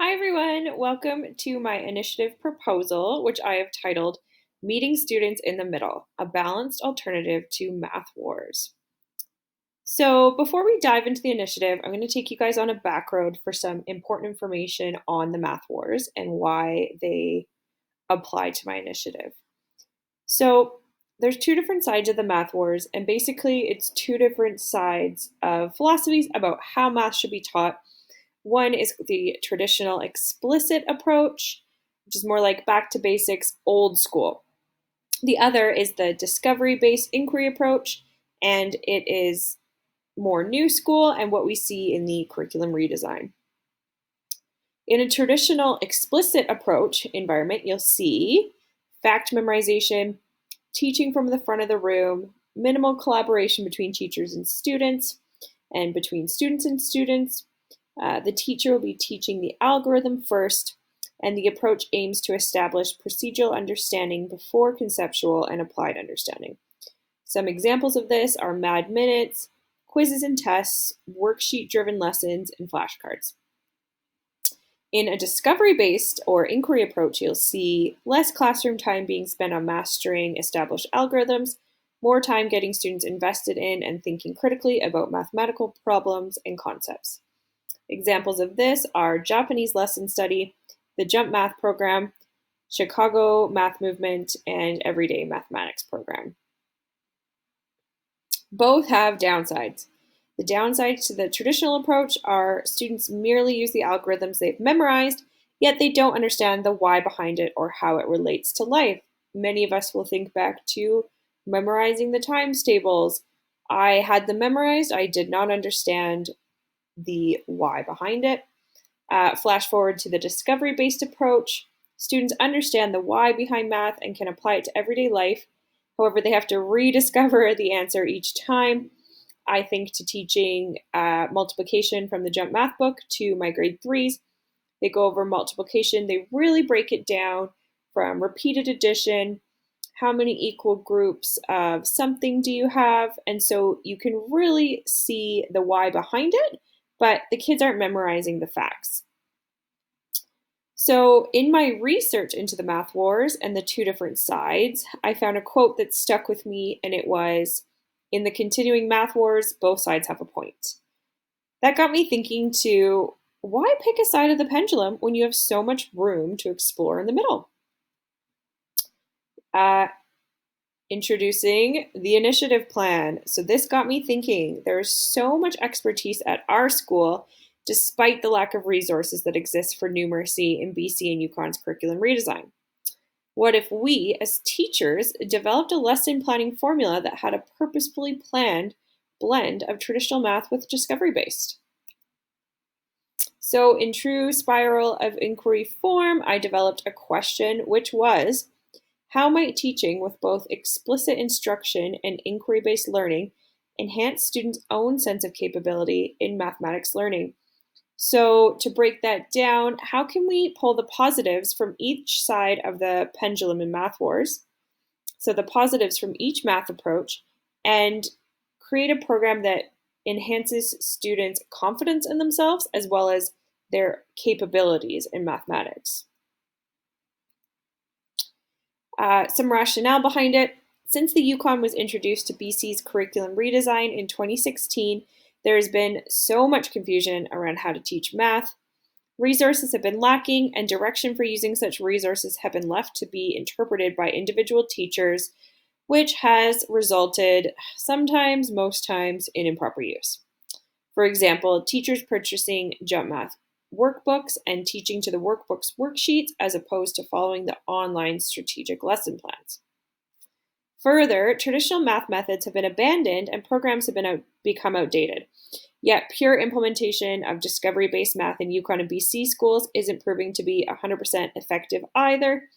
Hi, everyone. Welcome to my initiative proposal, which I have titled Meeting Students in the Middle, a Balanced Alternative to Math Wars. So, before we dive into the initiative, I'm going to take you guys on a back road for some important information on the Math Wars and why they apply to my initiative. So, there's two different sides of the Math Wars, and basically, it's two different sides of philosophies about how math should be taught. One is the traditional explicit approach, which is more like back to basics, old school. The other is the discovery based inquiry approach, and it is more new school and what we see in the curriculum redesign. In a traditional explicit approach environment, you'll see fact memorization, teaching from the front of the room, minimal collaboration between teachers and between students and students. The teacher will be teaching the algorithm first, and the approach aims to establish procedural understanding before conceptual and applied understanding. Some examples of this are Mad Minutes, quizzes and tests, worksheet-driven lessons, and flashcards. In a discovery-based or inquiry approach, you'll see less classroom time being spent on mastering established algorithms, more time getting students invested in and thinking critically about mathematical problems and concepts. Examples of this are Japanese lesson study, the Jump Math program, Chicago Math Movement, and Everyday Mathematics program. Both have downsides. The downsides to the traditional approach are students merely use the algorithms they've memorized, yet they don't understand the why behind it or how it relates to life. Many of us will think back to memorizing the times tables. I had them memorized, I did not understand the why behind it. Flash forward to the discovery-based approach. Students understand the why behind math and can apply it to everyday life. However, they have to rediscover the answer each time. I think to teaching multiplication from the Jump Math book to my grade 3s. They go over multiplication. They really break it down from repeated addition, how many equal groups of something do you have? And so you can really see the why behind it, but the kids aren't memorizing the facts. So in my research into the Math Wars and the two different sides, I found a quote that stuck with me, and it was, "In the continuing Math Wars, both sides have a point." That got me thinking to, why pick a side of the pendulum when you have so much room to explore in the middle? Introducing the initiative plan. So this got me thinking, there's so much expertise at our school, despite the lack of resources that exist for numeracy in BC and UConn's curriculum redesign. What if we, as teachers, developed a lesson planning formula that had a purposefully planned blend of traditional math with discovery-based? So in true spiral of inquiry form, I developed a question, which was, how might teaching with both explicit instruction and inquiry-based learning enhance students' own sense of capability in mathematics learning? So to break that down, how can we pull the positives from each side of the pendulum in Math Wars? So the positives from each math approach, and create a program that enhances students' confidence in themselves as well as their capabilities in mathematics. Some rationale behind it. Since the UConn was introduced to BC's curriculum redesign in 2016, there has been so much confusion around how to teach math. Resources have been lacking, and direction for using such resources have been left to be interpreted by individual teachers, which has resulted sometimes, most times, in improper use. For example, teachers purchasing Jump Math workbooks and teaching to the workbooks worksheets as opposed to following the online strategic lesson plans. Further, traditional math methods have been abandoned and programs have become outdated. Yet pure implementation of discovery-based math in UConn and BC schools isn't proving to be 100% effective either,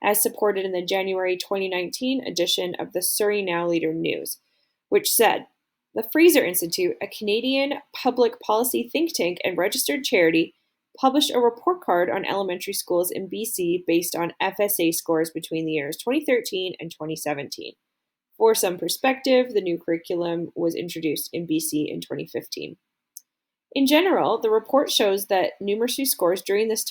as supported in the January 2019 edition of the Surrey Now Leader News, which said, the Fraser Institute, a Canadian public policy think tank and registered charity, published a report card on elementary schools in BC based on FSA scores between the years 2013 and 2017. For some perspective, the new curriculum was introduced in BC in 2015. In general, the report shows that numeracy scores during this time